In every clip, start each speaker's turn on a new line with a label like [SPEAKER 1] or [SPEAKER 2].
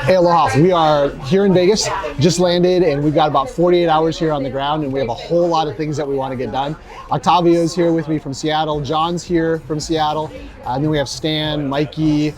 [SPEAKER 1] Hey, aloha. We are here in Vegas, just landed, and we've got about 48 hours here on the ground, and we have a whole lot of things that we want to get done. Octavio's here with me from Seattle, John's here from Seattle, and then we have Stan, Mikey,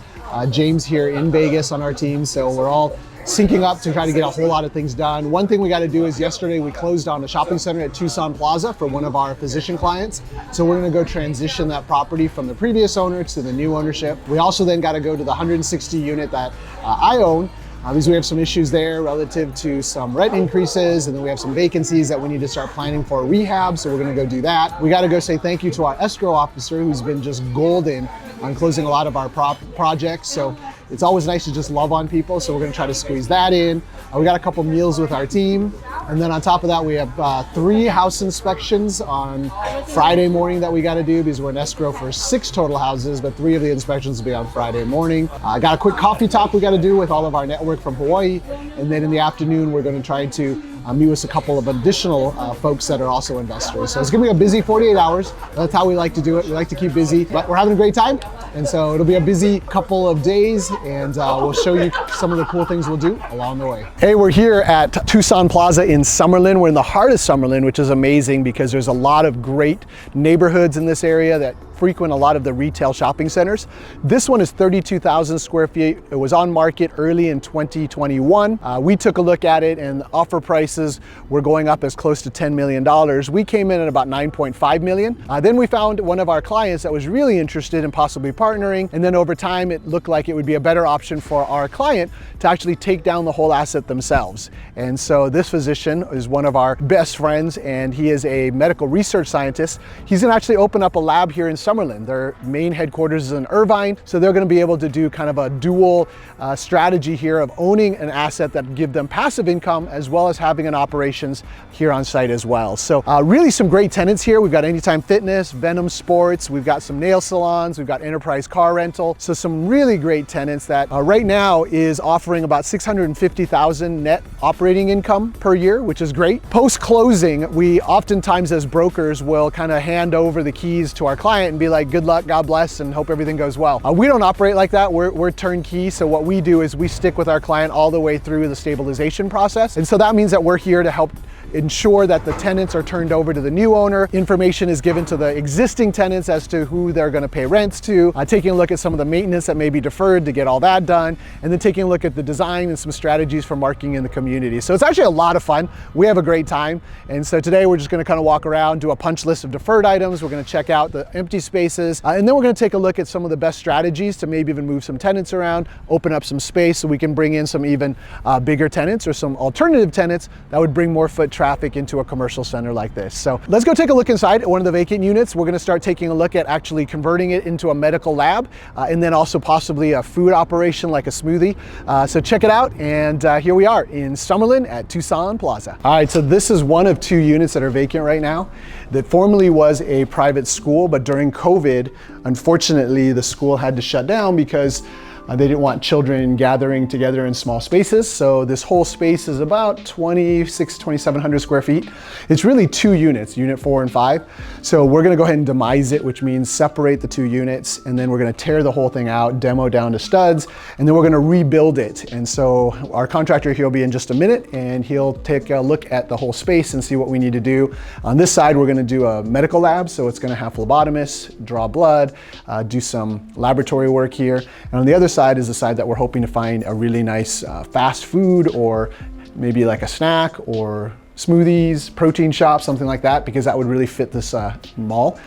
[SPEAKER 1] James here in Vegas on our team, so we're all syncing up to try to get a whole lot of things done. One thing we got to do is yesterday we closed on a shopping center at Tucson Plaza for one of our physician clients. So we're going to go transition that property from the previous owner to the new ownership. We also then got to go to the 160 unit that I own. Because we have some issues there relative to some rent increases, and then we have some vacancies that we need to start planning for rehab, so we're gonna go do that. We gotta go say thank you to our escrow officer who's been just golden on closing a lot of our projects. So it's always nice to just love on people, so we're gonna try to squeeze that in. We got a couple meals with our team, and then on top of that we have 3 house inspections on Friday morning that we gotta do, because we're in escrow for 6 total houses, but 3 of the inspections will be on Friday morning. I got a quick coffee talk we gotta do with all of our network from Hawaii, and then in the afternoon we're going to try to meet with a couple of additional folks that are also investors. So it's going to be a busy 48 hours. That's how we like to do it. We like to keep busy, but we're having a great time, and so it'll be a busy couple of days, and we'll show you some of the cool things we'll do along the way. Hey, we're here at Tucson Plaza in Summerlin. We're in the heart of Summerlin, which is amazing because there's a lot of great neighborhoods in this area that frequent a lot of the retail shopping centers. This one is 32,000 square feet. It was on market early in 2021. We took a look at it, and the offer prices were going up as close to $10 million. We came in at about 9.5 million. Then we found one of our clients that was really interested in possibly partnering, and then over time it looked like it would be a better option for our client to actually take down the whole asset themselves. And so this physician is one of our best friends, and he is a medical research scientist. He's gonna actually open up a lab here in Summerlin. Their main headquarters is in Irvine, so they're going to be able to do kind of a dual strategy here of owning an asset that give them passive income as well as having an operations here on site as well. So really some great tenants here. We've got Anytime Fitness, Venom Sports, we've got some nail salons, we've got Enterprise Car Rental. So some really great tenants that right now is offering about $650,000 net operating income per year, which is great. Post-closing, we oftentimes as brokers will kind of hand over the keys to our client and be like, good luck, God bless, and hope everything goes well. We don't operate like that. We're turnkey. So what we do is we stick with our client all the way through the stabilization process. And so that means that we're here to help ensure that the tenants are turned over to the new owner. Information is given to the existing tenants as to who they're going to pay rents to, taking a look at some of the maintenance that may be deferred to get all that done, and then taking a look at the design and some strategies for marketing in the community. So it's actually a lot of fun. We have a great time. And so today we're just going to kind of walk around, do a punch list of deferred items. We're going to check out the empty spaces, and then we're going to take a look at some of the best strategies to maybe even move some tenants around, open up some space so we can bring in some even bigger tenants or some alternative tenants that would bring more foot traffic into a commercial center like this. So let's go take a look inside one of the vacant units. We're going to start taking a look at actually converting it into a medical lab, and then also possibly a food operation like a smoothie. So check it out, and here we are in Summerlin at Tucson Plaza. All right, so this is one of 2 units that are vacant right now that formerly was a private school, but during COVID, unfortunately, the school had to shut down because they didn't want children gathering together in small spaces. So this whole space is about 2,700 square feet. It's really 2 units, unit 4 and 5. So we're gonna go ahead and demise it, which means separate the 2 units, and then we're gonna tear the whole thing out, demo down to studs, and then we're gonna rebuild it. And so our contractor here will be in just a minute, and he'll take a look at the whole space and see what we need to do. On this side, we're gonna do a medical lab. So it's gonna have phlebotomists, draw blood, do some laboratory work here. And on the other side is the side that we're hoping to find a really nice fast food, or maybe like a snack or smoothies, protein shop, something like that, because that would really fit this mall.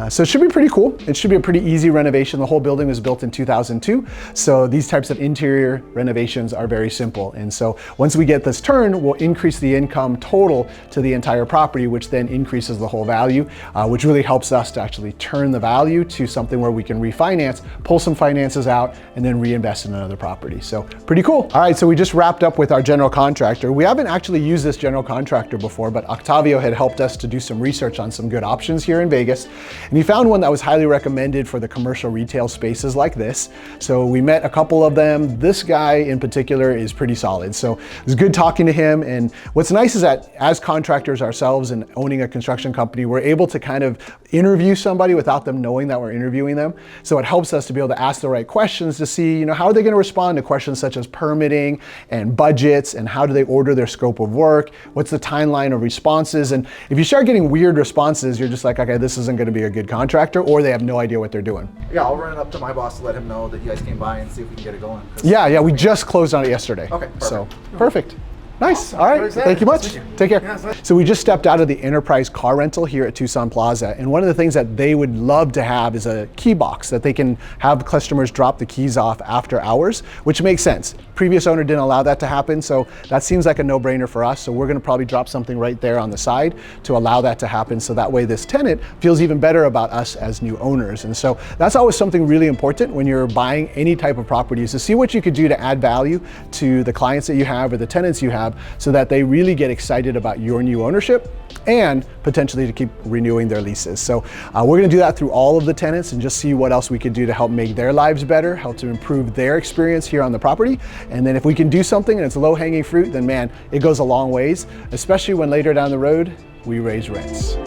[SPEAKER 1] So it should be pretty cool. It should be a pretty easy renovation. The whole building was built in 2002. So these types of interior renovations are very simple. And so once we get this turned, we'll increase the income total to the entire property, which then increases the whole value, which really helps us to actually turn the value to something where we can refinance, pull some finances out, and then reinvest in another property. So pretty cool. All right, so we just wrapped up with our general contractor. We haven't actually used this general contractor before, but Octavio had helped us to do some research on some good options here in Vegas. And he found one that was highly recommended for the commercial retail spaces like this. So we met a couple of them. This guy in particular is pretty solid. So it was good talking to him. And what's nice is that as contractors ourselves and owning a construction company, we're able to kind of interview somebody without them knowing that we're interviewing them. So it helps us to be able to ask the right questions to see, how are they going to respond to questions such as permitting and budgets, and how do they order their scope of work? What's the timeline of responses? And if you start getting weird responses, you're just like, okay, this isn't going to be a good contractor, or they have no idea what they're doing.
[SPEAKER 2] Yeah, I'll run it up to my boss to let him know that you guys came by and see if we can get it going.
[SPEAKER 1] Yeah, we just closed on it yesterday.
[SPEAKER 2] Okay, perfect.
[SPEAKER 1] So, perfect. Nice. All right. Thank you much. Take care. So we just stepped out of the Enterprise car rental here at Tucson Plaza. And one of the things that they would love to have is a key box that they can have customers drop the keys off after hours, which makes sense. Previous owner didn't allow that to happen. So that seems like a no-brainer for us. So we're going to probably drop something right there on the side to allow that to happen. So that way this tenant feels even better about us as new owners. And so that's always something really important when you're buying any type of property, is to see what you could do to add value to the clients that you have or the tenants you have, so that they really get excited about your new ownership and potentially to keep renewing their leases. So we're gonna do that through all of the tenants and just see what else we could do to help make their lives better, help to improve their experience here on the property. And then if we can do something and it's low-hanging fruit, then man, it goes a long ways, especially when later down the road, we raise rents.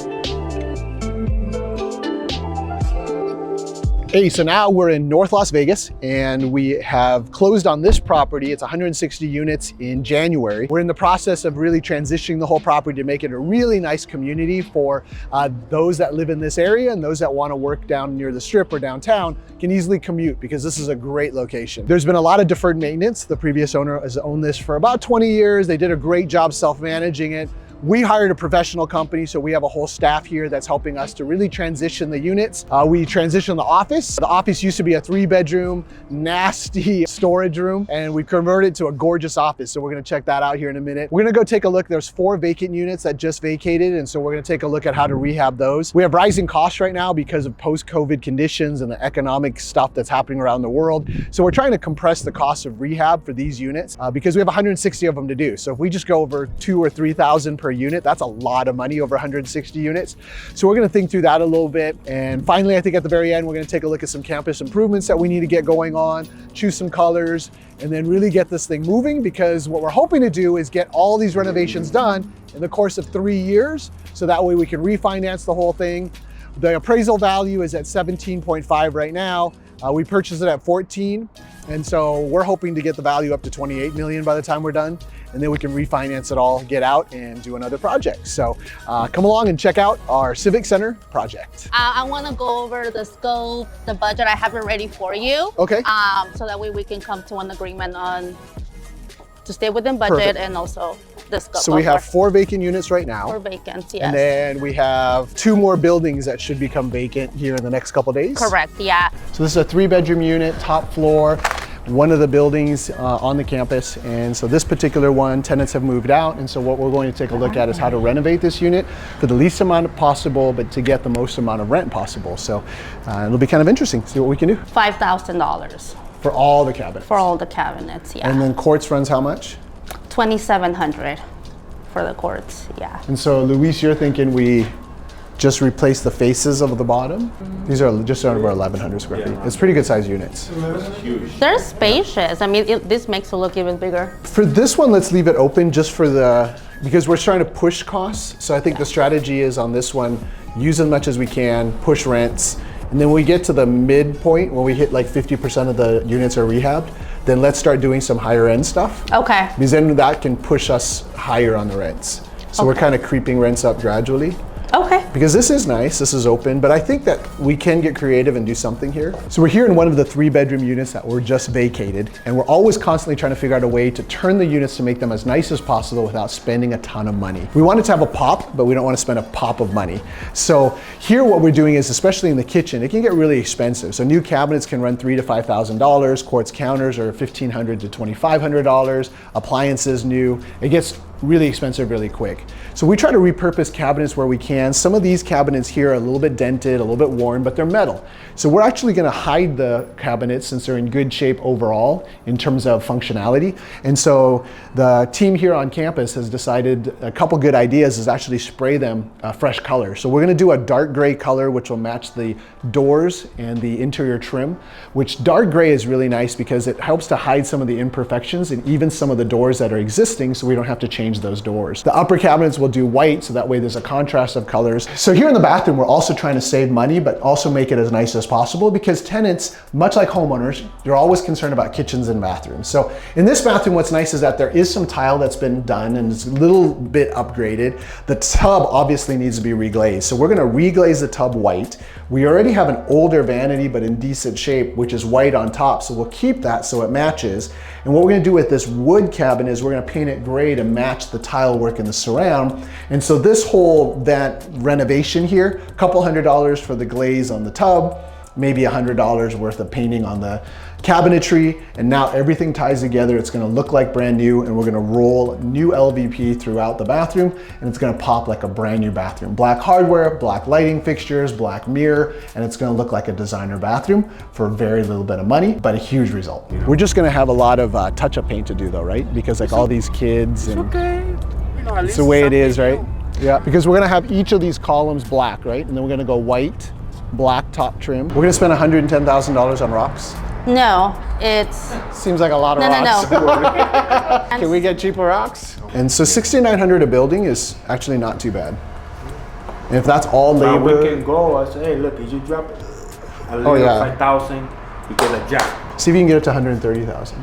[SPEAKER 1] Hey, so now we're in North Las Vegas and we have closed on this property. It's 160 units in January. We're in the process of really transitioning the whole property to make it a really nice community for those that live in this area, and those that want to work down near the Strip or downtown can easily commute, because this is a great location. There's been a lot of deferred maintenance. The previous owner has owned this for about 20 years. They did a great job self-managing it. We hired a professional company, so we have a whole staff here that's helping us to really transition the units. We transitioned the office. The office used to be a 3-bedroom, nasty storage room, and we converted it to a gorgeous office. So we're gonna check that out here in a minute. We're gonna go take a look. There's 4 vacant units that just vacated, and so we're gonna take a look at how to rehab those. We have rising costs right now because of post-COVID conditions and the economic stuff that's happening around the world. So we're trying to compress the cost of rehab for these units because we have 160 of them to do. So if we just go over 2,000 or 3,000 per unit, that's a lot of money over 160 units. So we're gonna think through that a little bit. And finally, I think at the very end, we're gonna take a look at some campus improvements that we need to get going on, choose some colors, and then really get this thing moving, because what we're hoping to do is get all these renovations done in the course of 3 years. So that way we can refinance the whole thing. The appraisal value is at 17.5 right now. We purchased it at 14. And so we're hoping to get the value up to 28 million by the time we're done. And then we can refinance it all, get out and do another project. So come along and check out our Civic Center project.
[SPEAKER 3] I want to go over the scope, the budget. I have it ready for you.
[SPEAKER 1] Okay.
[SPEAKER 3] So that way we can come to an agreement on to stay within budget. Perfect. And also the scope.
[SPEAKER 1] So we have 4 vacant units right now.
[SPEAKER 3] 4 vacant, yes.
[SPEAKER 1] And then we have 2 more buildings that should become vacant here in the next couple of days.
[SPEAKER 3] Correct, yeah.
[SPEAKER 1] So this is a 3-bedroom unit, top floor, one of the buildings on the campus. And so this particular one, tenants have moved out. And so what we're going to take a look at is how to renovate this unit for the least amount possible, but to get the most amount of rent possible. So it'll be kind of interesting, see what we can do.
[SPEAKER 3] $5,000.
[SPEAKER 1] For all the cabinets?
[SPEAKER 3] For all the cabinets, yeah.
[SPEAKER 1] And then quartz runs how much?
[SPEAKER 3] $2,700 for the quartz, yeah.
[SPEAKER 1] And so Luis, you're thinking we just replace the faces of the bottom? These are just over 1,100 square feet. It's pretty good sized units.
[SPEAKER 3] They're spacious. I mean, this makes it look even bigger.
[SPEAKER 1] For this one, let's leave it open just for because we're trying to push costs. So I think the strategy is on this one, use as much as we can, push rents. And then when we get to the midpoint, when we hit like 50% of the units are rehabbed, then let's start doing some higher end stuff.
[SPEAKER 3] Okay.
[SPEAKER 1] Because then that can push us higher on the rents. So we're kind of creeping rents up gradually.
[SPEAKER 3] Okay.
[SPEAKER 1] Because this is nice, this is open, but I think that we can get creative and do something here. So we're here in one of the 3-bedroom units that were just vacated, and we're always constantly trying to figure out a way to turn the units to make them as nice as possible without spending a ton of money. We want it to have a pop, but we don't want to spend a pop of money. So here what we're doing is, especially in the kitchen, it can get really expensive. So new cabinets can run $3,000 to $5,000, quartz counters are $1,500 to $2,500, appliances new. It gets really expensive really quick. So we try to repurpose cabinets where we can. Some of of these cabinets here are a little bit dented, a little bit worn, but they're metal. So we're actually gonna hide the cabinets since they're in good shape overall in terms of functionality. And so the team here on campus has decided a couple good ideas is actually spray them a fresh color. So we're gonna do a dark gray color, which will match the doors and the interior trim, which dark gray is really nice because it helps to hide some of the imperfections and even some of the doors that are existing, so we don't have to change those doors. The upper cabinets will do white, so that way there's a contrast of colors. So here in the bathroom, we're also trying to save money, but also make it as nice as possible, because tenants, much like homeowners, they're always concerned about kitchens and bathrooms. So in this bathroom, what's nice is that there is some tile that's been done and it's a little bit upgraded. The tub obviously needs to be reglazed. So we're gonna reglaze the tub white. We already have an older vanity, but in decent shape, which is white on top. So we'll keep that so it matches. And what we're gonna do with this wood cabinet is we're gonna paint it gray to match the tile work in the surround. And so this whole renovation here, a couple $100 for the glaze on the tub, maybe $100 worth of painting on the cabinetry, and now everything ties together. It's gonna look like brand new, and we're gonna roll new LVP throughout the bathroom, and it's gonna pop like a brand new bathroom. Black hardware, black lighting fixtures, black mirror, and it's gonna look like a designer bathroom for very little bit of money, but a huge result. We're just gonna have a lot of touch-up paint to do though, right? Because like all these kids, and
[SPEAKER 4] okay. You know,
[SPEAKER 1] it's the way it is, right? Yeah, because we're gonna have each of these columns black, right? And then we're gonna go white, black top trim. We're gonna spend $110,000 on rocks.
[SPEAKER 3] No, it's
[SPEAKER 1] Seems like a lot of rocks.
[SPEAKER 3] No.
[SPEAKER 1] Can we get cheaper rocks? And so $6,900 a building is actually not too bad. And if that's all labor.
[SPEAKER 4] We can go. I say, hey, look, did you drop it? A little 5,000, you get a jack.
[SPEAKER 1] See if you can get it to 130,000.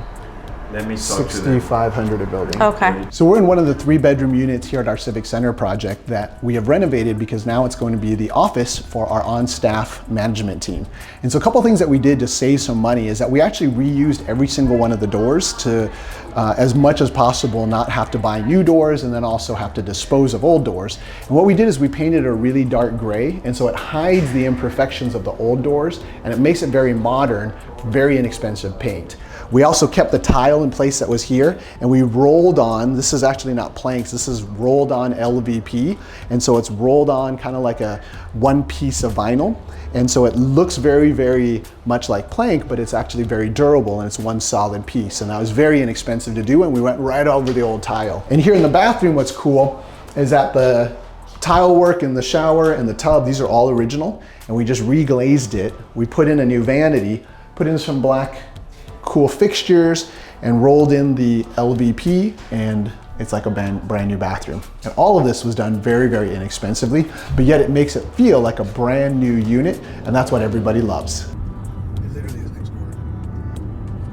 [SPEAKER 4] Let me talk to them.
[SPEAKER 1] 6,500 a building.
[SPEAKER 3] Okay.
[SPEAKER 1] So we're in one of the 3-bedroom units here at our Civic Center project that we have renovated, because now it's going to be the office for our on-staff management team. And so a couple things that we did to save some money is that we actually reused every single one of the doors to, as much as possible, not have to buy new doors and then also have to dispose of old doors. And what we did is we painted a really dark gray, and so it hides the imperfections of the old doors, and it makes it very modern, very inexpensive paint. We also kept the tile in place that was here, and we rolled on, this is actually not planks, this is rolled on LVP, and so it's rolled on kind of like a one piece of vinyl, and so it looks very, very much like plank, but it's actually very durable, and it's one solid piece, and that was very inexpensive to do, and we went right over the old tile. And here in the bathroom, what's cool is that the tile work in the shower and the tub, these are all original, and we just reglazed it. We put in a new vanity, put in some black cool fixtures, and rolled in the LVP, and it's like a brand new bathroom. And all of this was done very, very inexpensively, but yet it makes it feel like a brand new unit, and that's what everybody loves.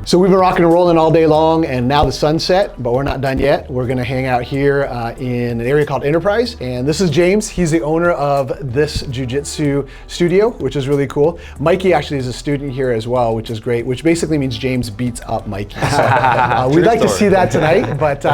[SPEAKER 1] So we've been rocking and rolling all day long, and now the sun's set, but we're not done yet. We're gonna hang out here in an area called Enterprise, and this is James. He's the owner of this jiu-jitsu studio, which is really cool. Mikey actually is a student here as well, which is great, which basically means James beats up Mikey. So we'd like to see that tonight, but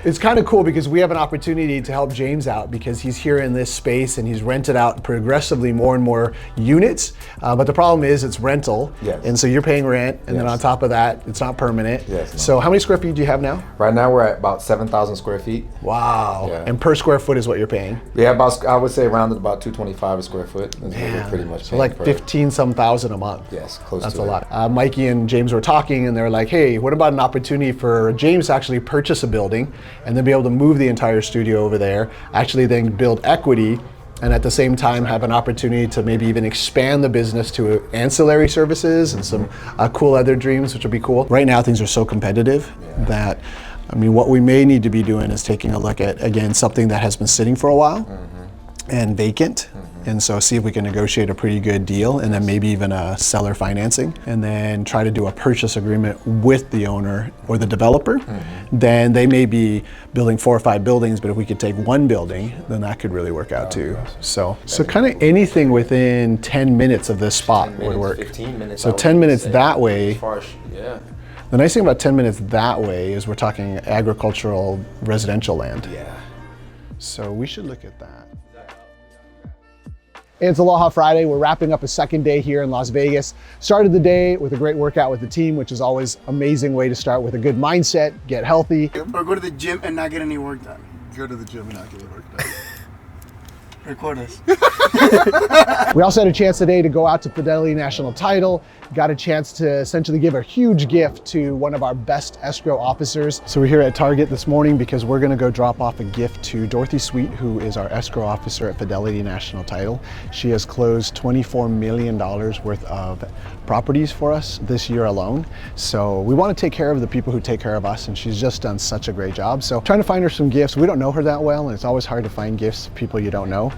[SPEAKER 1] it's kind of cool because we have an opportunity to help James out, because he's here in this space and he's rented out progressively more and more units, but the problem is it's rental, and so you're paying rent, and then on top of that, it's not permanent.
[SPEAKER 5] Yes.
[SPEAKER 1] So how many square feet do you have now?
[SPEAKER 5] Right now we're at about 7,000 square feet.
[SPEAKER 1] Wow.
[SPEAKER 5] Yeah.
[SPEAKER 1] And per square foot is what you're paying?
[SPEAKER 5] Yeah, about, I would say around about $225 a square foot. That's what we're pretty much
[SPEAKER 1] so like 15-some thousand a month.
[SPEAKER 5] Yes, close
[SPEAKER 1] That's
[SPEAKER 5] to
[SPEAKER 1] a
[SPEAKER 5] it.
[SPEAKER 1] lot. Mikey and James were talking, and they were like, hey, what about an opportunity for James to actually purchase a building and then be able to move the entire studio over there, actually then build equity, and at the same time have an opportunity to maybe even expand the business to ancillary services and some cool other dreams, which would be cool. Right now things are so competitive that, I mean, what we may need to be doing is taking a look at, again, something that has been sitting for a while and vacant. And so see if we can negotiate a pretty good deal, and then maybe even a seller financing, and then try to do a purchase agreement with the owner or the developer. Then they may be building 4 or 5 buildings, but if we could take one building, then that could really work out too. So kind of anything within 10 minutes of this spot would work.
[SPEAKER 5] 15 minutes.
[SPEAKER 1] So 10 minutes that way.
[SPEAKER 5] As far as, yeah.
[SPEAKER 1] The nice thing about 10 minutes that way is we're talking agricultural residential land.
[SPEAKER 5] Yeah.
[SPEAKER 1] So we should look at that. It's Aloha Friday. We're wrapping up a second day here in Las Vegas. Started the day with a great workout with the team, which is always an amazing way to start with a good mindset, get healthy.
[SPEAKER 6] Or go to the gym and not get any work done.
[SPEAKER 1] Go to the gym and not get any work done.
[SPEAKER 6] Record us.
[SPEAKER 1] We also had a chance today to go out to Fidelity National Title, got a chance to essentially give a huge gift to one of our best escrow officers. So we're here at Target this morning because we're gonna go drop off a gift to Dorothy Sweet, who is our escrow officer at Fidelity National Title. She has closed $24 million worth of properties for us this year alone. So we wanna take care of the people who take care of us, and she's just done such a great job. So trying to find her some gifts. We don't know her that well, and it's always hard to find gifts to people you don't know.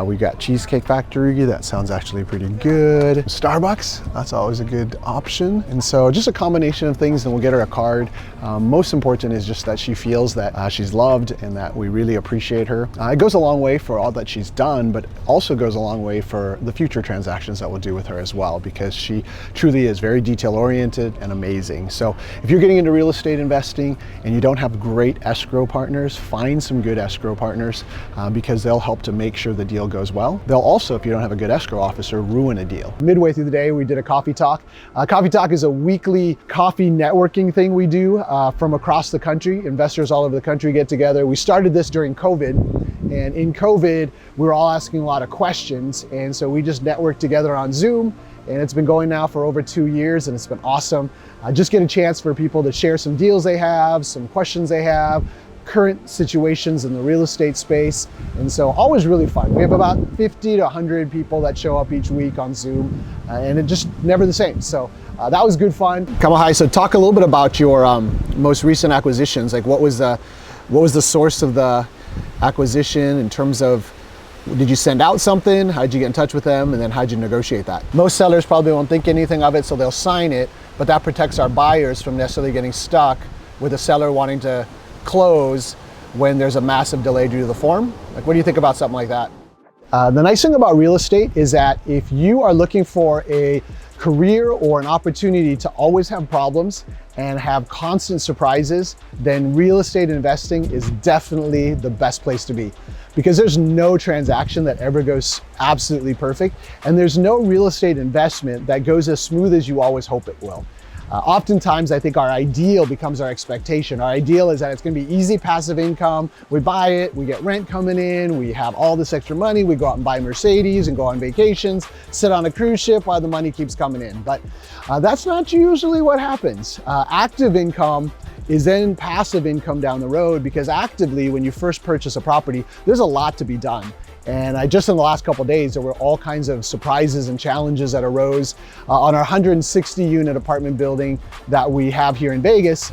[SPEAKER 1] We got Cheesecake Factory, that sounds actually pretty good. Starbucks, that's always a good option. And so just a combination of things, and we'll get her a card. Most important is just that she feels that she's loved and that we really appreciate her. It goes a long way for all that she's done, but also goes a long way for the future transactions that we'll do with her as well, because she truly is very detail oriented and amazing. So if you're getting into real estate investing and you don't have great escrow partners, find some good escrow partners because they'll help to make sure the deal goes well. They'll also, if you don't have a good escrow officer, ruin a deal. Midway through the day, we did a coffee talk. Coffee talk is a weekly coffee networking thing we do from across the country. Investors all over the country get together. We started this during COVID, and in COVID, we were all asking a lot of questions, and so we just networked together on Zoom, and it's been going now for over 2 years, and it's been awesome. Just get a chance for people to share some deals they have, some questions they have, current situations in the real estate space. And so always really fun. We have about 50 to 100 people that show up each week on Zoom, and it just never the same. So that was good fun. Kamahai, so talk a little bit about your most recent acquisitions. Like what was the source of the acquisition in terms of, did you send out something? How'd you get in touch with them? And then how'd you negotiate that? Most sellers probably won't think anything of it, so they'll sign it, but that protects our buyers from necessarily getting stuck with a seller wanting to close when there's a massive delay due to the form. Like, what do you think about something like that? The nice thing about real estate is that if you are looking for a career or an opportunity to always have problems and have constant surprises, then real estate investing is definitely the best place to be, because there's no transaction that ever goes absolutely perfect, and there's no real estate investment that goes as smooth as you always hope it will. Oftentimes, I think our ideal becomes our expectation. Our ideal is that it's gonna be easy passive income. We buy it, we get rent coming in, we have all this extra money, we go out and buy Mercedes and go on vacations, sit on a cruise ship while the money keeps coming in. But that's not usually what happens. Active income is then passive income down the road, because actively, when you first purchase a property, there's a lot to be done. And just in the last couple of days, there were all kinds of surprises and challenges that arose on our 160 unit apartment building that we have here in Vegas.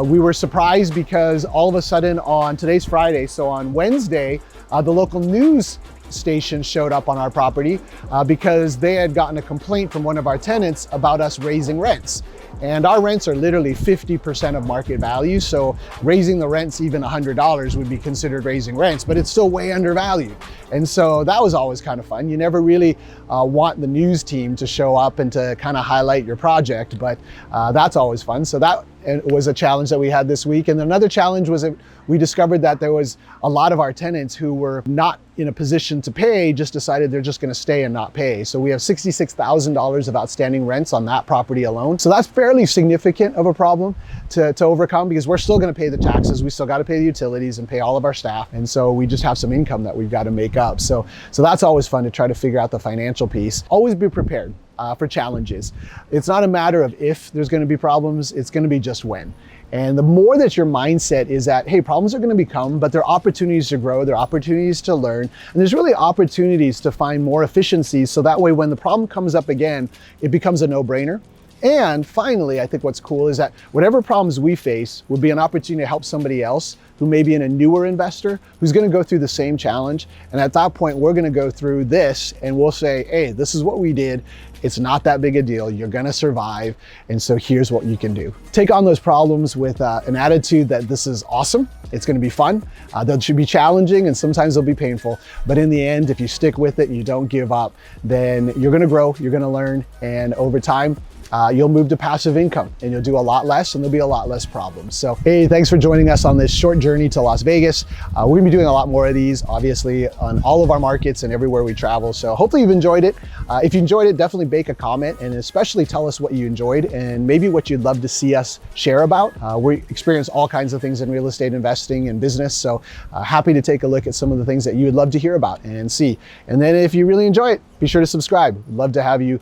[SPEAKER 1] We were surprised because all of a sudden on today's Friday, so on Wednesday, the local news station showed up on our property because they had gotten a complaint from one of our tenants about us raising rents. And our rents are literally 50% of market value. So raising the rents even $100 would be considered raising rents, but it's still way undervalued. And so that was always kind of fun. You never really want the news team to show up and to kind of highlight your project, but that's always fun. So that was a challenge that we had this week. And another challenge was that we discovered that there was a lot of our tenants who were not in a position to pay, just decided they're just gonna stay and not pay. So we have $66,000 of outstanding rents on that property alone. So that's fairly significant of a problem to overcome, because we're still gonna pay the taxes, we still gotta pay the utilities and pay all of our staff. And so we just have some income that we've gotta make up. So that's always fun to try to figure out the financial piece. Always be prepared for challenges. It's not a matter of if there's gonna be problems, it's gonna be just when. And the more that your mindset is that, hey, problems are gonna come, but there are opportunities to grow, there are opportunities to learn, and there's really opportunities to find more efficiencies, so that way when the problem comes up again, it becomes a no-brainer. And finally, I think what's cool is that whatever problems we face would be an opportunity to help somebody else who may be a newer investor who's gonna go through the same challenge. And at that point, we're gonna go through this and we'll say, hey, this is what we did. It's not that big a deal. You're gonna survive. And so here's what you can do. Take on those problems with an attitude that this is awesome. It's gonna be fun. They should be challenging and sometimes they'll be painful. But in the end, if you stick with it and you don't give up, then you're gonna grow, you're gonna learn. And over time, you'll move to passive income and you'll do a lot less and there'll be a lot less problems. So, hey, thanks for joining us on this short journey to Las Vegas. We're gonna be doing a lot more of these, obviously, on all of our markets and everywhere we travel. So hopefully you've enjoyed it. If you enjoyed it, definitely bake a comment and especially tell us what you enjoyed and maybe what you'd love to see us share about. We experience all kinds of things in real estate investing and business. So happy to take a look at some of the things that you would love to hear about and see. And then if you really enjoy it, be sure to subscribe. We'd love to have you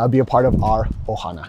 [SPEAKER 1] be a part of our ohana.